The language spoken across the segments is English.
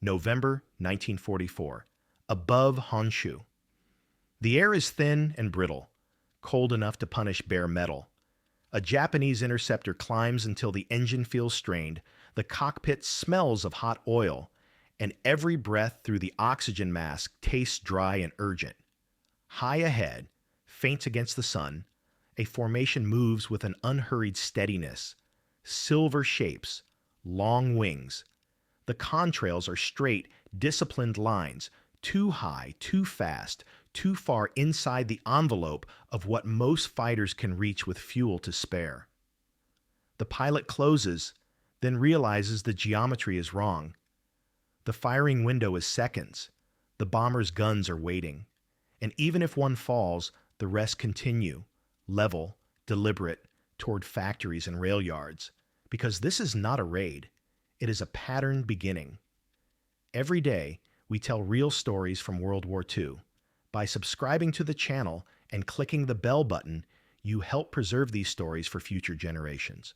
November 1944, above Honshu. The air is thin and brittle, cold enough to punish bare metal. A Japanese interceptor climbs until the engine feels strained, the cockpit smells of hot oil, and every breath through the oxygen mask tastes dry and urgent. High ahead, faint against the sun, a formation moves with an unhurried steadiness. Silver shapes, long wings. The contrails are straight, disciplined lines, too high, too fast, too far inside the envelope of what most fighters can reach with fuel to spare. The pilot closes, then realizes the geometry is wrong. The firing window is seconds. The bomber's guns are waiting. And even if one falls, the rest continue, level, deliberate, toward factories and rail yards. Because this is not a raid. It is a pattern beginning. Every day, we tell real stories from World War II. By subscribing to the channel and clicking the bell button, you help preserve these stories for future generations.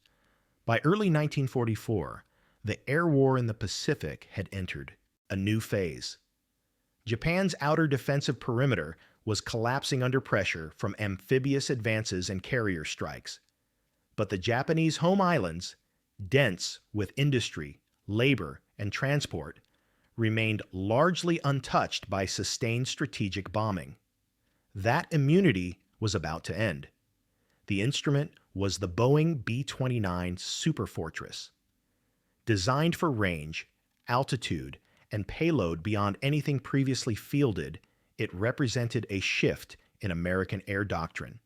By early 1944, the air war in the Pacific had entered a new phase. Japan's outer defensive perimeter was collapsing under pressure from amphibious advances and carrier strikes. But the Japanese home islands, dense with industry, labor, and transport, remained largely untouched by sustained strategic bombing. That immunity was about to end. The instrument was the Boeing B-29 Superfortress. Designed for range, altitude, and payload beyond anything previously fielded, it represented a shift in American air doctrine.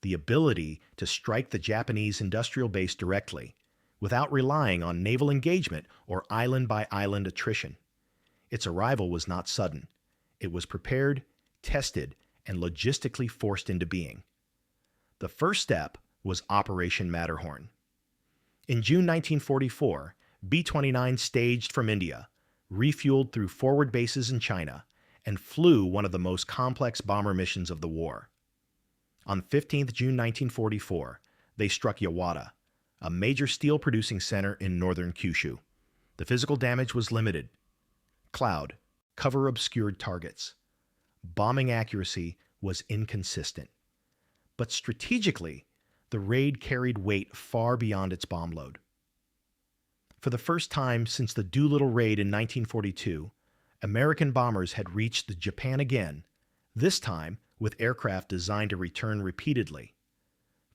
The ability to strike the Japanese industrial base directly, without relying on naval engagement or island-by-island attrition. Its arrival was not sudden. It was prepared, tested, and logistically forced into being. The first step was Operation Matterhorn. In June 1944, B-29 staged from India, refueled through forward bases in China, and flew one of the most complex bomber missions of the war. On 15th June 1944, they struck Yawata, a major steel-producing center in northern Kyushu. The physical damage was limited. Cloud, cover obscured targets. Bombing accuracy was inconsistent. But strategically, the raid carried weight far beyond its bomb load. For the first time since the Doolittle raid in 1942, American bombers had reached Japan again, this time with aircraft designed to return repeatedly.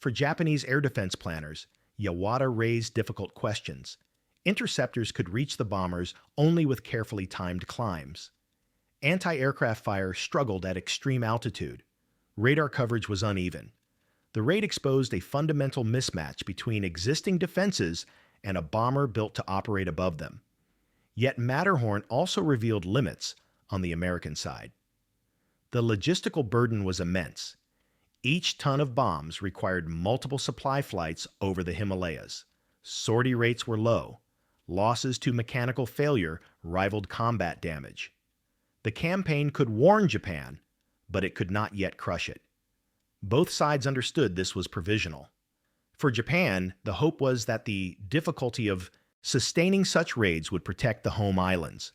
For Japanese air defense planners, Yawata raised difficult questions. Interceptors could reach the bombers only with carefully timed climbs. Anti-aircraft fire struggled at extreme altitude. Radar coverage was uneven. The raid exposed a fundamental mismatch between existing defenses and a bomber built to operate above them. Yet Matterhorn also revealed limits on the American side. The logistical burden was immense. Each ton of bombs required multiple supply flights over the Himalayas. Sortie rates were low. Losses to mechanical failure rivaled combat damage. The campaign could warn Japan, but it could not yet crush it. Both sides understood this was provisional. For Japan, the hope was that the difficulty of sustaining such raids would protect the home islands.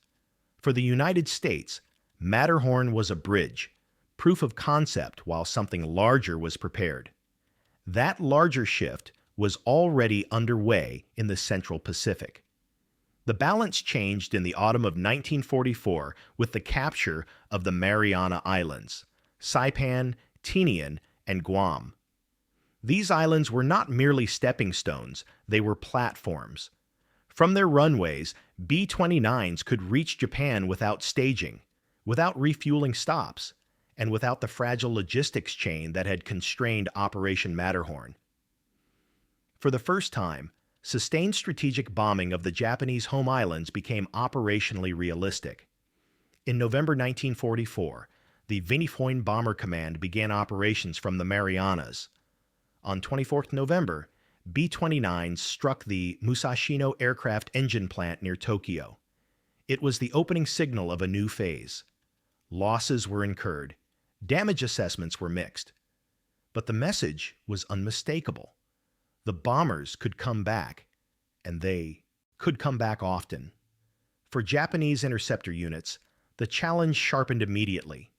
For the United States, Matterhorn was a bridge, proof of concept while something larger was prepared. That larger shift was already underway in the Central Pacific. The balance changed in the autumn of 1944 with the capture of the Mariana Islands, Saipan, Tinian, and Guam. These islands were not merely stepping stones, they were platforms. From their runways, B-29s could reach Japan without staging, without refueling stops, and without the fragile logistics chain that had constrained Operation Matterhorn. For the first time, sustained strategic bombing of the Japanese home islands became operationally realistic. In November 1944, the WWII Bomber Command began operations from the Marianas. On 24th November, B-29s struck the Musashino aircraft engine plant near Tokyo. It was the opening signal of a new phase. Losses were incurred. Damage assessments were mixed. But the message was unmistakable. The bombers could come back, and they could come back often. For Japanese interceptor units, the challenge sharpened immediately.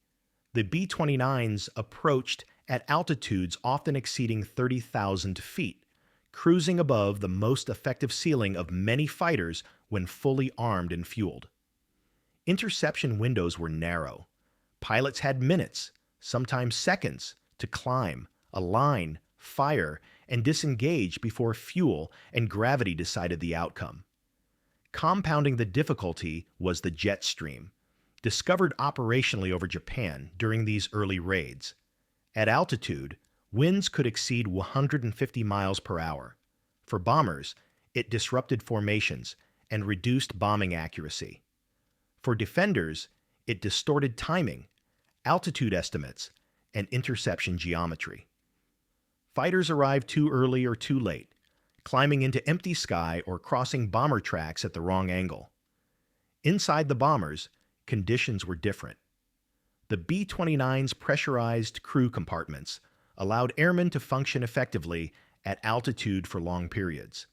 The B-29s approached at altitudes often exceeding 30,000 feet, cruising above the most effective ceiling of many fighters when fully armed and fueled. Interception windows were narrow. Pilots had minutes, sometimes seconds, to climb, align, fire, and disengage before fuel and gravity decided the outcome. Compounding the difficulty was the jet stream, discovered operationally over Japan during these early raids. At altitude, winds could exceed 150 miles per hour. For bombers, it disrupted formations and reduced bombing accuracy. For defenders, it distorted timing, altitude estimates, and interception geometry. Fighters arrived too early or too late, climbing into empty sky or crossing bomber tracks at the wrong angle. Inside the bombers, conditions were different. The B-29's pressurized crew compartments allowed airmen to function effectively at altitude for long periods.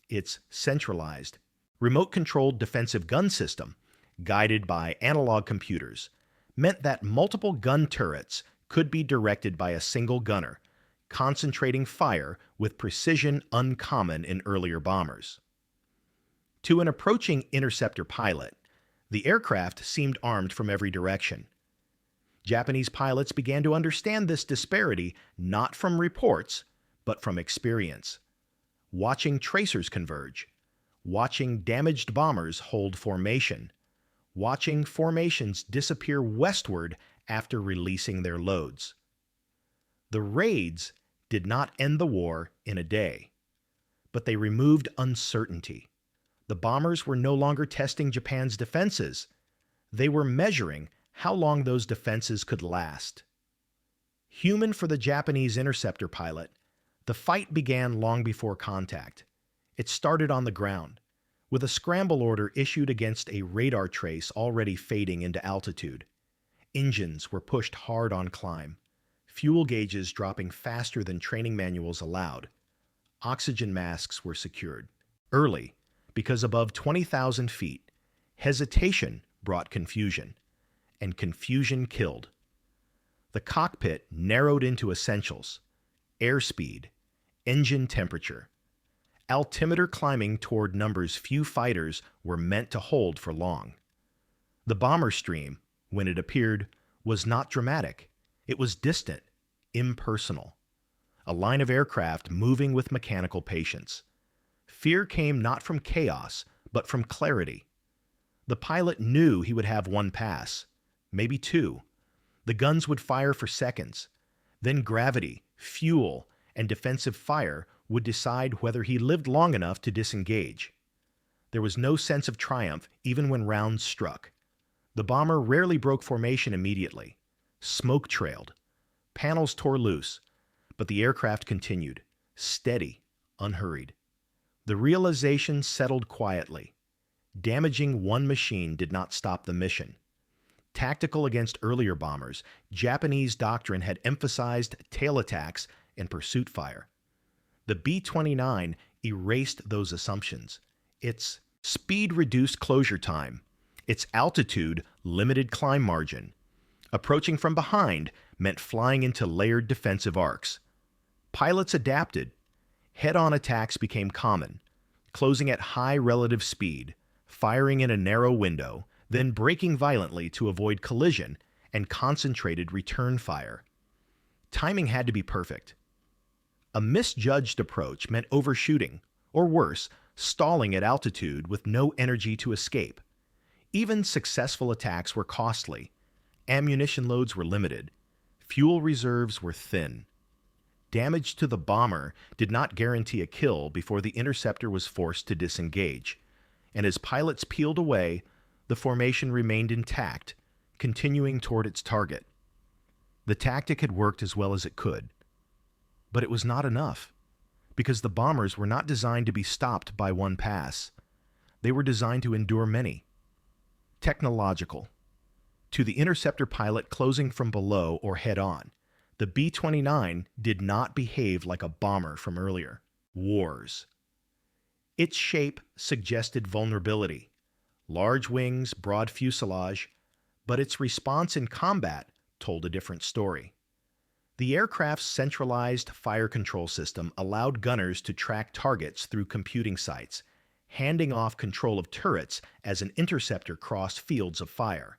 Its centralized, remote-controlled defensive gun system, guided by analog computers, meant that multiple gun turrets could be directed by a single gunner, concentrating fire with precision uncommon in earlier bombers. To an approaching interceptor pilot, the aircraft seemed armed from every direction. Japanese pilots began to understand this disparity not from reports, but from experience. Watching tracers converge, watching damaged bombers hold formation, watching formations disappear westward after releasing their loads. The raids did not end the war in a day, but they removed uncertainty. The bombers were no longer testing Japan's defenses. They were measuring how long those defenses could last. Human for the Japanese interceptor pilot, the fight began long before contact. It started on the ground, with a scramble order issued against a radar trace already fading into altitude. Engines were pushed hard on climb, fuel gauges dropping faster than training manuals allowed. Oxygen masks were secured. Early, because above 20,000 feet, hesitation brought confusion, and confusion killed. The cockpit narrowed into essentials: airspeed, engine temperature, altimeter climbing toward numbers few fighters were meant to hold for long. The bomber stream, when it appeared, was not dramatic. It was distant, impersonal. A line of aircraft moving with mechanical patience. Fear came not from chaos, but from clarity. The pilot knew he would have one pass, maybe two. The guns would fire for seconds. Then gravity, fuel, and defensive fire would decide whether he lived long enough to disengage. There was no sense of triumph even when rounds struck. The bomber rarely broke formation immediately. Smoke trailed. Panels tore loose, but the aircraft continued, steady, unhurried. The realization settled quietly. Damaging one machine did not stop the mission. Tactical against earlier bombers, Japanese doctrine had emphasized tail attacks and pursuit fire. The B-29 erased those assumptions. Its speed reduced closure time. Its altitude limited climb margin. Approaching from behind meant flying into layered defensive arcs. Pilots adapted. Head-on attacks became common, closing at high relative speed, firing in a narrow window, then braking violently to avoid collision and concentrated return fire. Timing had to be perfect. A misjudged approach meant overshooting, or worse, stalling at altitude with no energy to escape. Even successful attacks were costly. Ammunition loads were limited. Fuel reserves were thin. Damage to the bomber did not guarantee a kill before the interceptor was forced to disengage, and as pilots peeled away, the formation remained intact, continuing toward its target. The tactic had worked as well as it could, but it was not enough, because the bombers were not designed to be stopped by one pass. They were designed to endure many. Technological. To the interceptor pilot closing from below or head-on, the B-29 did not behave like a bomber from earlier wars. Its shape suggested vulnerability, large wings, broad fuselage, but its response in combat told a different story. The aircraft's centralized fire control system allowed gunners to track targets through computing sites, handing off control of turrets as an interceptor crossed fields of fire.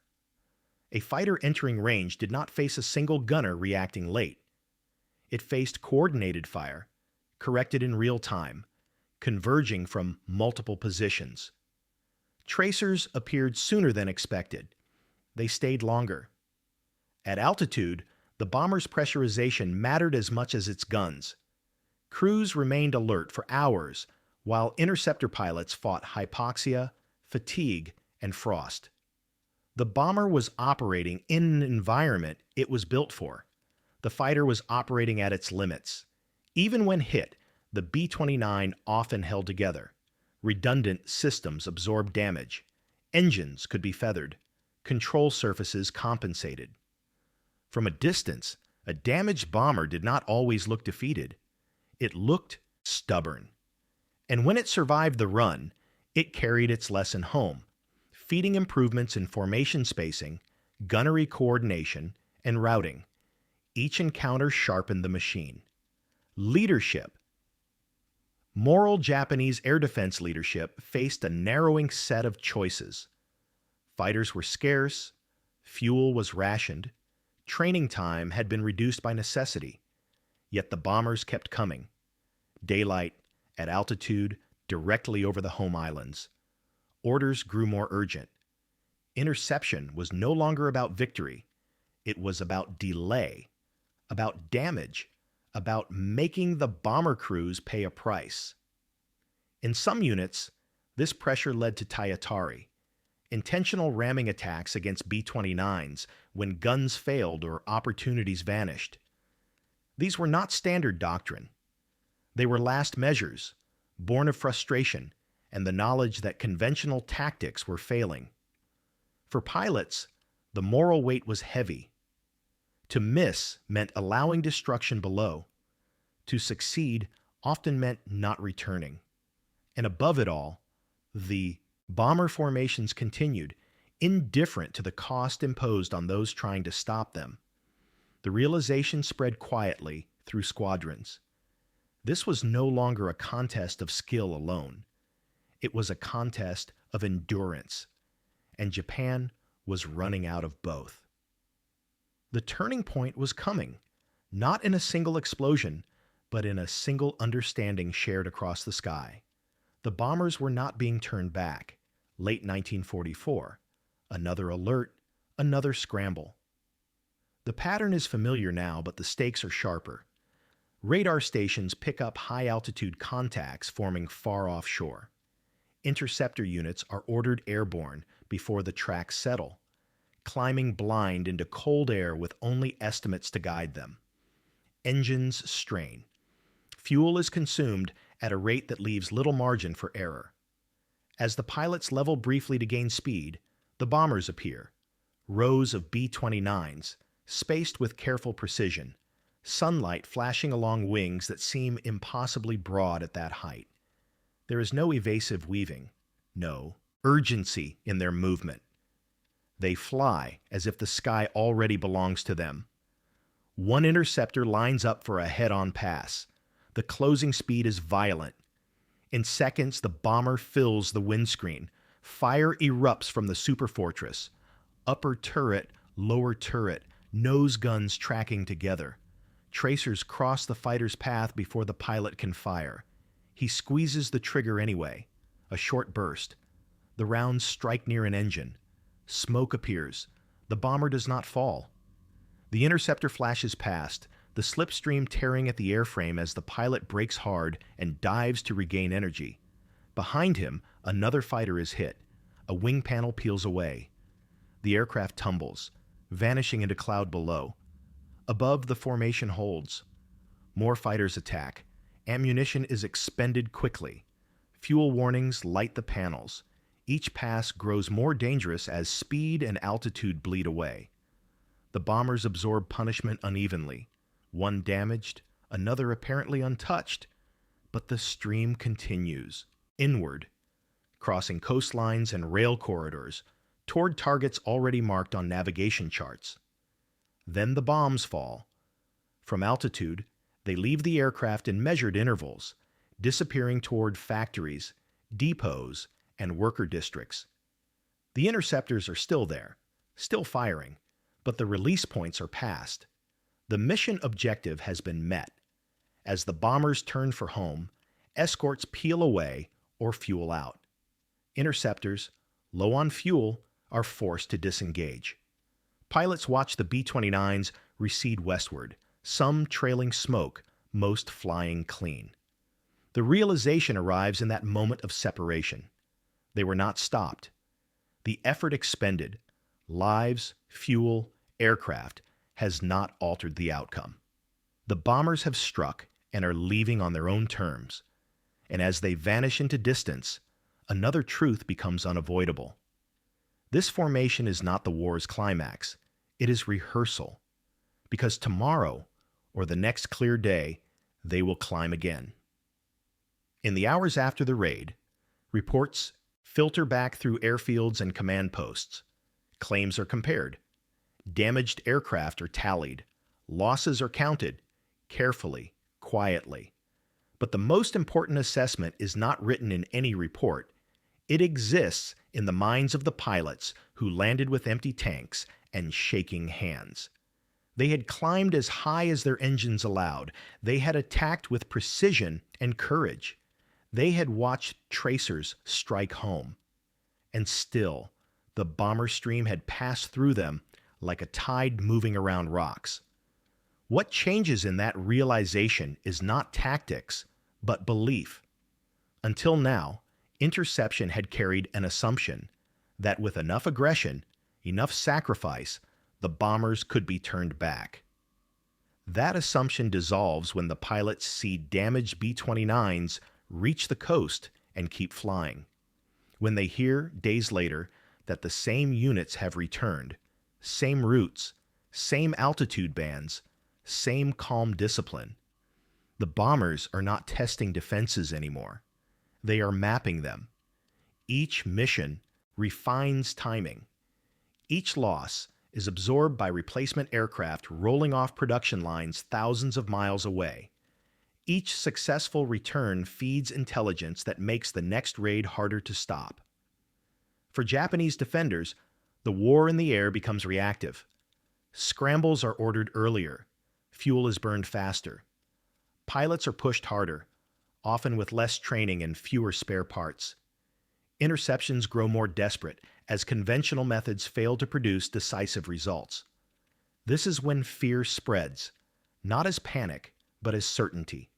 A fighter entering range did not face a single gunner reacting late. It faced coordinated fire, corrected in real time, converging from multiple positions. Tracers appeared sooner than expected. They stayed longer. At altitude, the bomber's pressurization mattered as much as its guns. Crews remained alert for hours, while interceptor pilots fought hypoxia, fatigue, and frost. The bomber was operating in an environment it was built for. The fighter was operating at its limits. Even when hit, the B-29 often held together. Redundant systems absorbed damage. Engines could be feathered. Control surfaces compensated. From a distance, a damaged bomber did not always look defeated. It looked stubborn. And when it survived the run, it carried its lesson home, feeding improvements in formation spacing, gunnery coordination, and routing. Each encounter sharpened the machine. Leadership. Moral Japanese air defense leadership faced a narrowing set of choices. Fighters were scarce, fuel was rationed, training time had been reduced by necessity, yet the bombers kept coming. Daylight, at altitude, directly over the home islands. Orders grew more urgent. Interception was no longer about victory. It was about delay, about damage, about making the bomber crews pay a price. In some units, this pressure led to Tayatari, intentional ramming attacks against B-29s when guns failed or opportunities vanished. These were not standard doctrine. They were last measures, born of frustration and the knowledge that conventional tactics were failing. For pilots, the moral weight was heavy. To miss meant allowing destruction below. To succeed often meant not returning. And above it all, the bomber formations continued, indifferent to the cost imposed on those trying to stop them. The realization spread quietly through squadrons. This was no longer a contest of skill alone. It was a contest of endurance, and Japan was running out of both. The turning point was coming, not in a single explosion, but in a single understanding shared across the sky. The bombers were not being turned back. Late 1944. Another alert, another scramble. The pattern is familiar now, but the stakes are sharper. Radar stations pick up high-altitude contacts forming far offshore. Interceptor units are ordered airborne before the tracks settle, climbing blind into cold air with only estimates to guide them. Engines strain. Fuel is consumed at a rate that leaves little margin for error. As the pilots level briefly to gain speed, the bombers appear. Rows of B-29s, spaced with careful precision, sunlight flashing along wings that seem impossibly broad at that height. There is no evasive weaving, no urgency in their movement. They fly as if the sky already belongs to them. One interceptor lines up for a head-on pass. The closing speed is violent. In seconds, the bomber fills the windscreen. Fire erupts from the Superfortress. Upper turret, lower turret, nose guns tracking together. Tracers cross the fighter's path before the pilot can fire. He squeezes the trigger anyway. A short burst. The rounds strike near an engine. Smoke appears. The bomber does not fall. The interceptor flashes past, the slipstream tearing at the airframe as the pilot brakes hard and dives to regain energy. Behind him, another fighter is hit. A wing panel peels away. The aircraft tumbles, vanishing into cloud below. Above, the formation holds. More fighters attack. Ammunition is expended quickly. Fuel warnings light the panels. Each pass grows more dangerous as speed and altitude bleed away. The bombers absorb punishment unevenly. One damaged, another apparently untouched. But the stream continues, inward. crossing coastlines and rail corridors toward targets already marked on navigation charts. Then the bombs fall. From altitude, they leave the aircraft in measured intervals, disappearing toward factories, depots, and worker districts. The interceptors are still there, still firing, but the release points are passed. The mission objective has been met. As the bombers turn for home, escorts peel away or fuel out. Interceptors, low on fuel, are forced to disengage. Pilots watch the B-29s recede westward, some trailing smoke, most flying clean. The realization arrives in that moment of separation. They were not stopped. The effort expended, lives, fuel, aircraft, has not altered the outcome. The bombers have struck and are leaving on their own terms. And as they vanish into distance, another truth becomes unavoidable. This formation is not the war's climax. It is rehearsal. Because tomorrow, or the next clear day, they will climb again. In the hours after the raid, reports filter back through airfields and command posts. Claims are compared. Damaged aircraft are tallied. Losses are counted, carefully, quietly. But the most important assessment is not written in any report. It exists in the minds of the pilots who landed with empty tanks and shaking hands. They had climbed as high as their engines allowed. They had attacked with precision and courage. They had watched tracers strike home. And still, the bomber stream had passed through them like a tide moving around rocks. What changes in that realization is not tactics, but belief. Until now, interception had carried an assumption that with enough aggression, enough sacrifice, the bombers could be turned back. That assumption dissolves when the pilots see damaged B-29s reach the coast and keep flying. When they hear, days later, that the same units have returned, same routes, same altitude bands, same calm discipline. The bombers are not testing defenses anymore. They are mapping them. Each mission refines timing. Each loss is absorbed by replacement aircraft rolling off production lines thousands of miles away. Each successful return feeds intelligence that makes the next raid harder to stop. For Japanese defenders, the war in the air becomes reactive. Scrambles are ordered earlier. Fuel is burned faster. Pilots are pushed harder, often with less training and fewer spare parts. Interceptions grow more desperate as conventional methods fail to produce decisive results. This is when fear spreads, not as panic, but as certainty.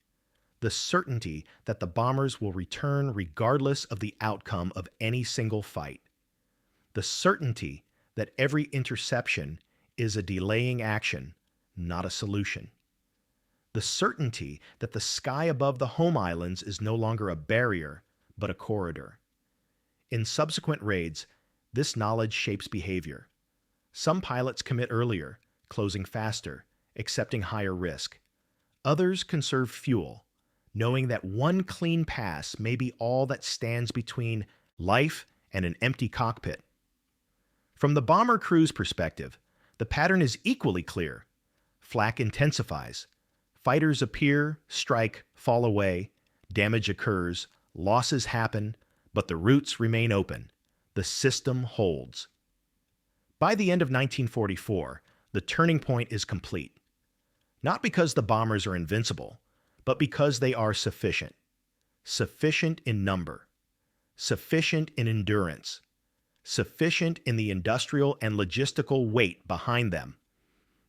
The certainty that the bombers will return regardless of the outcome of any single fight. The certainty that every interception is a delaying action, not a solution. The certainty that the sky above the home islands is no longer a barrier, but a corridor. In subsequent raids, this knowledge shapes behavior. Some pilots commit earlier, closing faster, accepting higher risk. Others conserve fuel, knowing that one clean pass may be all that stands between life and an empty cockpit. From the bomber crew's perspective, the pattern is equally clear. Flak intensifies. Fighters appear, strike, fall away, damage occurs, losses happen, but the routes remain open. The system holds. By the end of 1944, the turning point is complete. Not because the bombers are invincible, but because they are sufficient. Sufficient in number. Sufficient in endurance. Sufficient in the industrial and logistical weight behind them.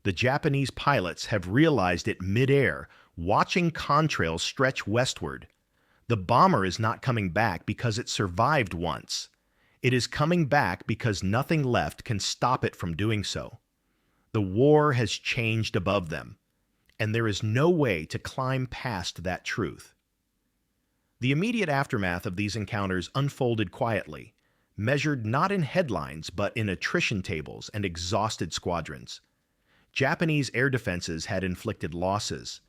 The Japanese pilots have realized it mid-air, watching contrails stretch westward. The bomber is not coming back because it survived once. It is coming back because nothing left can stop it from doing so. The war has changed above them, and there is no way to climb past that truth. The immediate aftermath of these encounters unfolded quietly, measured not in headlines but in attrition tables and exhausted squadrons. Japanese air defenses had inflicted losses.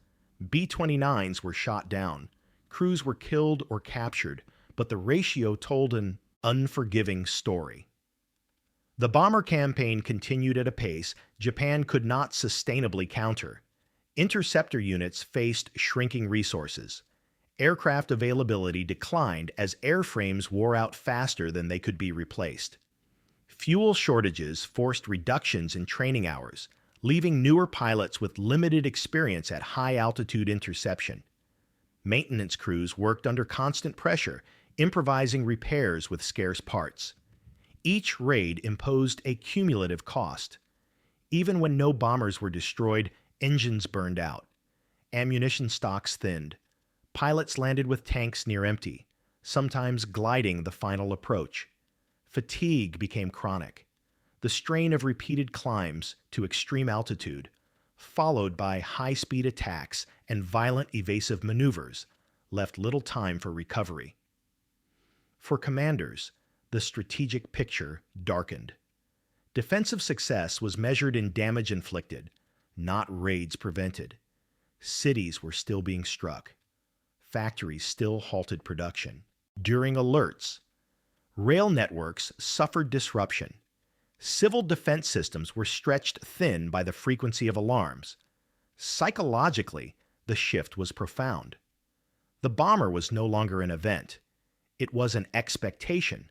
B-29s were shot down. Crews were killed or captured, but the ratio told an unforgiving story. The bomber campaign continued at a pace Japan could not sustainably counter. Interceptor units faced shrinking resources. Aircraft availability declined as airframes wore out faster than they could be replaced. Fuel shortages forced reductions in training hours, leaving newer pilots with limited experience at high-altitude interception. Maintenance crews worked under constant pressure, improvising repairs with scarce parts. Each raid imposed a cumulative cost. Even when no bombers were destroyed, engines burned out. Ammunition stocks thinned. Pilots landed with tanks near empty, sometimes gliding the final approach. Fatigue became chronic. The strain of repeated climbs to extreme altitude, followed by high-speed attacks and violent evasive maneuvers, left little time for recovery. For commanders, the strategic picture darkened. Defensive success was measured in damage inflicted, not raids prevented. Cities were still being struck. Factories still halted production. During alerts, rail networks suffered disruption. Civil defense systems were stretched thin by the frequency of alarms. Psychologically, the shift was profound. The bomber was no longer an event. It was an expectation.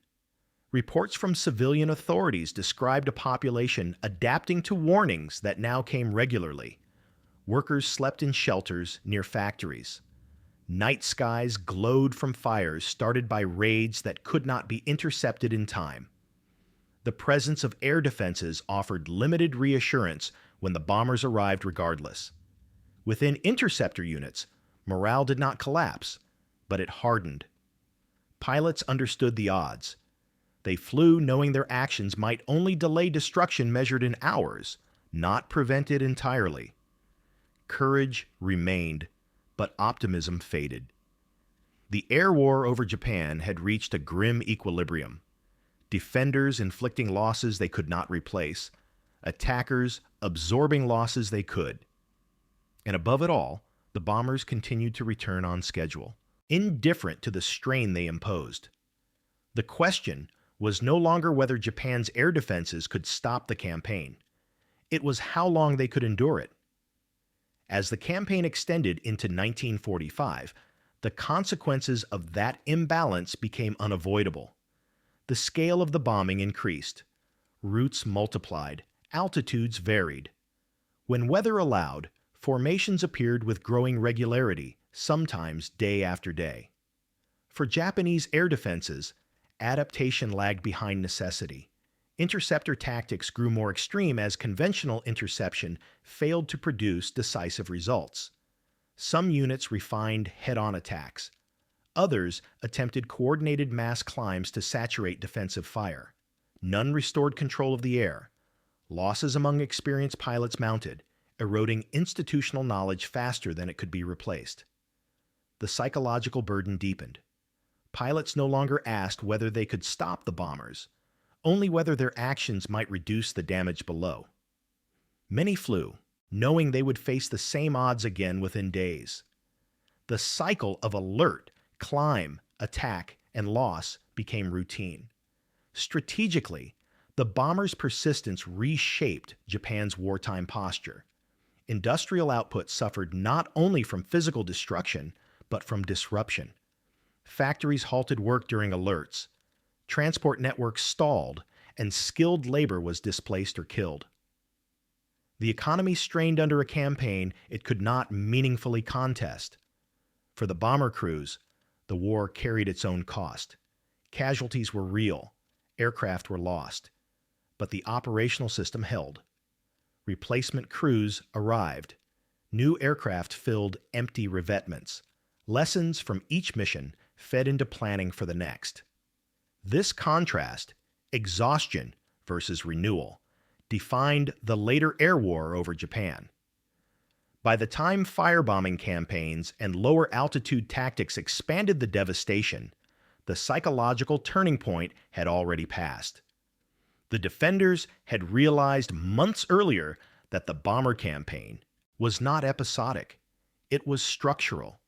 Reports from civilian authorities described a population adapting to warnings that now came regularly. Workers slept in shelters near factories. Night skies glowed from fires started by raids that could not be intercepted in time. The presence of air defenses offered limited reassurance when the bombers arrived regardless. Within interceptor units, morale did not collapse, but it hardened. Pilots understood the odds. They flew knowing their actions might only delay destruction measured in hours, not prevent it entirely. Courage remained, but optimism faded. The air war over Japan had reached a grim equilibrium. Defenders inflicting losses they could not replace, attackers absorbing losses they could. And above it all, the bombers continued to return on schedule, indifferent to the strain they imposed. The question was no longer whether Japan's air defenses could stop the campaign. It was how long they could endure it. As the campaign extended into 1945, the consequences of that imbalance became unavoidable. The scale of the bombing increased. Routes multiplied. Altitudes varied. When weather allowed, formations appeared with growing regularity, sometimes day after day. For Japanese air defenses, adaptation lagged behind necessity. Interceptor tactics grew more extreme as conventional interception failed to produce decisive results. Some units refined head-on attacks. Others attempted coordinated mass climbs to saturate defensive fire. None restored control of the air. Losses among experienced pilots mounted, eroding institutional knowledge faster than it could be replaced. The psychological burden deepened. Pilots no longer asked whether they could stop the bombers, only whether their actions might reduce the damage below. Many flew, knowing they would face the same odds again within days. The cycle of alert, climb, attack, and loss became routine. Strategically, the bombers' persistence reshaped Japan's wartime posture. Industrial output suffered not only from physical destruction, but from disruption. Factories halted work during alerts. Transport networks stalled, and skilled labor was displaced or killed. The economy strained under a campaign it could not meaningfully contest. For the bomber crews, the war carried its own cost. Casualties were real, aircraft were lost, but the operational system held. Replacement crews arrived. New aircraft filled empty revetments. Lessons from each mission fed into planning for the next. This contrast, exhaustion versus renewal, defined the later air war over Japan. By the time firebombing campaigns and lower altitude tactics expanded the devastation, the psychological turning point had already passed. The defenders had realized months earlier that the bomber campaign was not episodic. It was structural.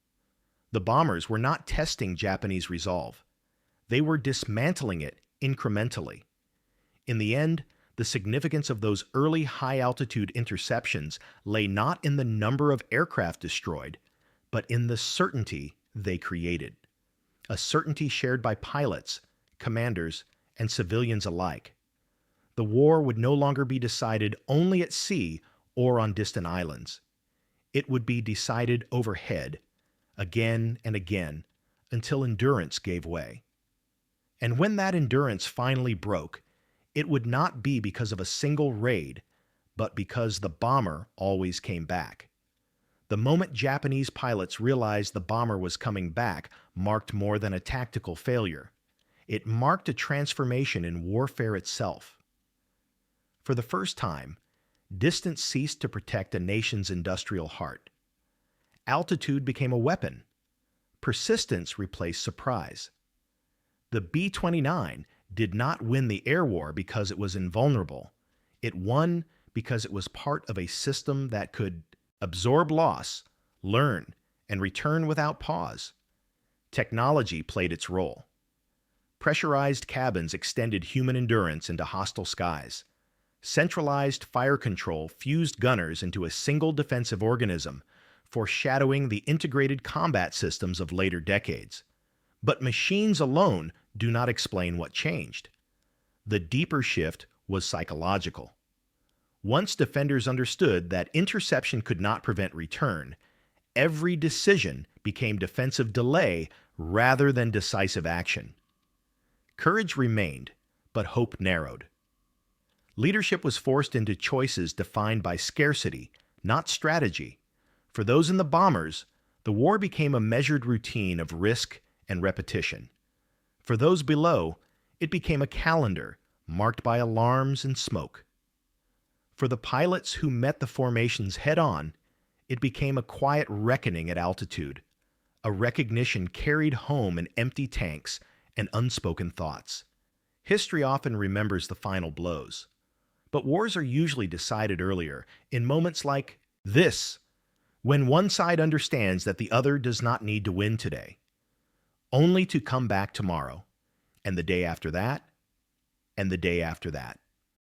The bombers were not testing Japanese resolve. They were dismantling it incrementally. In the end, the significance of those early high-altitude interceptions lay not in the number of aircraft destroyed, but in the certainty they created. A certainty shared by pilots, commanders, and civilians alike. The war would no longer be decided only at sea or on distant islands. It would be decided overhead, again and again, until endurance gave way. And when that endurance finally broke, it would not be because of a single raid, but because the bomber always came back. The moment Japanese pilots realized the bomber was coming back marked more than a tactical failure. It marked a transformation in warfare itself. For the first time, distance ceased to protect a nation's industrial heart. Altitude became a weapon. Persistence replaced surprise. The B-29 did not win the air war because it was invulnerable. It won because it was part of a system that could absorb loss, learn, and return without pause. Technology played its role. Pressurized cabins extended human endurance into hostile skies. Centralized fire control fused gunners into a single defensive organism, foreshadowing the integrated combat systems of later decades. But machines alone do not explain what changed. The deeper shift was psychological. Once defenders understood that interception could not prevent return, every decision became defensive delay rather than decisive action. Courage remained, but hope narrowed. Leadership was forced into choices defined by scarcity, not strategy. For those in the bombers, the war became a measured routine of risk and repetition. For those below, it became a calendar marked by alarms and smoke. For the pilots who met the formations head-on, it became a quiet reckoning at altitude, a recognition carried home in empty tanks and unspoken thoughts. History often remembers the final blows, but wars are usually decided earlier, in moments like this, when one side understands that the other does not need to win today, only to come back tomorrow, and the day after that, and the day after that.